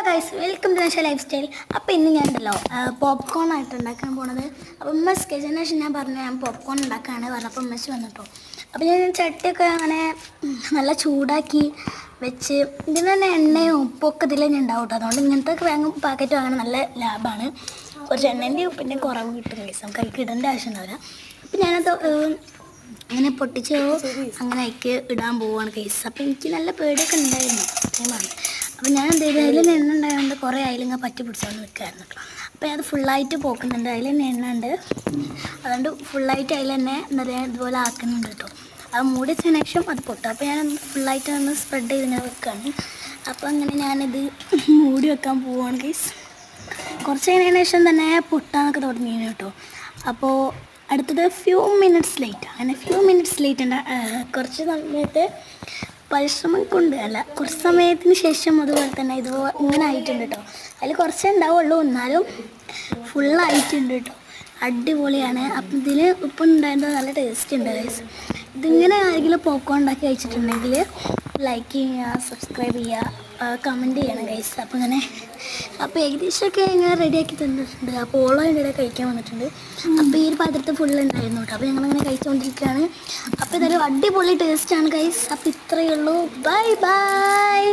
Guys, welcome to Nasha lifestyle. അപ്പോൾ ഇന്ന് ഞാൻ ഉണ്ടല്ലോ പോപ്കോൺ ആയിട്ട് ഉണ്ടാക്കാൻ പോണത്. അപ്പോൾ ഉമ്മസ് കിച്ചണിന് ശേഷം ഞാൻ പറഞ്ഞു ഞാൻ പോപ്കോൺ ഉണ്ടാക്കാനാണ് പറഞ്ഞപ്പോൾ ഉമ്മസ് വന്നിട്ടോ. അപ്പോൾ ഞാൻ ചട്ടിയൊക്കെ അങ്ങനെ നല്ല ചൂടാക്കി വെച്ച് ഇതിന് തന്നെ എണ്ണയും ഉപ്പൊക്കെ ഇതിൽ തന്നെ ഉണ്ടാവും കേട്ടോ. അതുകൊണ്ട് ഇങ്ങനത്തെ പാക്കറ്റ് വാങ്ങാൻ നല്ല ലാഭമാണ്. കുറച്ച് എണ്ണേൻ്റെ ഉപ്പിൻ്റെ കുറവ് കിട്ടും ഗൈസ്, നമുക്ക് അതിൽ ഇടേണ്ട ആവശ്യം ഉണ്ടാവില്ല. അപ്പോൾ ഞാനത് അങ്ങനെ പൊട്ടിച്ച് അങ്ങനെ അതിലേക്ക് ഇടാൻ പോവുകയാണ് ഗൈസ്. അപ്പോൾ എനിക്ക് നല്ല പേടിയൊക്കെ ഉണ്ടായിരുന്നു ടൈമാണ്. അപ്പോൾ ഞാൻ എന്ത് ചെയ്തു, അതിൽ എണ്ണ ഉണ്ടായതുകൊണ്ട് കുറേ അതിലിങ്ങനെ പറ്റി പിടിച്ചോണ്ട് നിൽക്കുമായിരുന്നു കേട്ടോ. അപ്പോൾ അത് ഫുള്ളായിട്ട് പോക്കുന്നുണ്ട്, അതിൽ തന്നെ എണ്ണ ഉണ്ട്. അതുകൊണ്ട് ഫുള്ളായിട്ട് അതിൽ തന്നെ എന്താ പറയുക ഇതുപോലെ ആക്കുന്നുണ്ട് കേട്ടോ. അത് മൂടി വെച്ചതിന് ശേഷം അത് പൊട്ടും. അപ്പോൾ ഞാൻ ഫുള്ളായിട്ട് ഒന്ന് സ്പ്രെഡ് ചെയ്ത് ഇങ്ങനെ വെക്കുകയാണ്. അപ്പോൾ അങ്ങനെ ഞാനിത് മൂടി വെക്കാൻ പോവുകയാണ് ഗൈസ്. കുറച്ച് കഴിഞ്ഞതിന് ശേഷം തന്നെ പൊട്ടാനൊക്കെ തുടങ്ങിയാണ് കേട്ടോ. അപ്പോൾ അടുത്തത് ഫ്യൂ മിനിറ്റ്സ് ലേറ്റ്. അങ്ങനെ ഫ്യൂ മിനിറ്റ്സ് ലേറ്റ് ഉണ്ട്. കുറച്ച് സമയത്ത് പരിശ്രമം കൊണ്ട് അല്ല, കുറച്ച് സമയത്തിന് ശേഷം അതുപോലെ തന്നെ ഇത് ഇങ്ങനെ ആയിട്ടുണ്ട് കേട്ടോ. അതിൽ കുറച്ചേ ഉണ്ടാവുള്ളൂ, എന്നാലും ഫുള്ളായിട്ടുണ്ട് കേട്ടോ. അടിപൊളിയാണ്. അപ്പം ഇതിൽ ഉപ്പ് ഉണ്ടായത് നല്ല ടേസ്റ്റ് ഉണ്ട് ഗൈസ്. ഇതിങ്ങനെ ആരെങ്കിലും പോപ്കോൺ ഉണ്ടാക്കി കഴിച്ചിട്ടുണ്ടെങ്കിൽ ലൈക്ക് ചെയ്യുക, സബ്സ്ക്രൈബ് ചെയ്യുക, കമൻറ്റ് ചെയ്യണം ഗൈസ്. അപ്പോൾ ഏകദേശമൊക്കെ ഇങ്ങനെ റെഡിയാക്കി തന്നിട്ടുണ്ട്. അപ്പോൾ ഓളം അതിൻ്റെ ഇടയിൽ കഴിക്കാൻ വന്നിട്ടുണ്ട്. അപ്പോൾ ഈ ഒരു പാത്രത്തിൽ ഫുള്ള് ഉണ്ടായിരുന്നു കേട്ടോ. അപ്പോൾ ഞങ്ങളിങ്ങനെ കഴിച്ചുകൊണ്ടിരിക്കുകയാണ്. അപ്പോൾ ഇതൊരു അടിപൊളി ടേസ്റ്റാണ് ഗൈസ്. അപ്പോൾ ഇത്രയേ ഉള്ളൂ. Bye bye.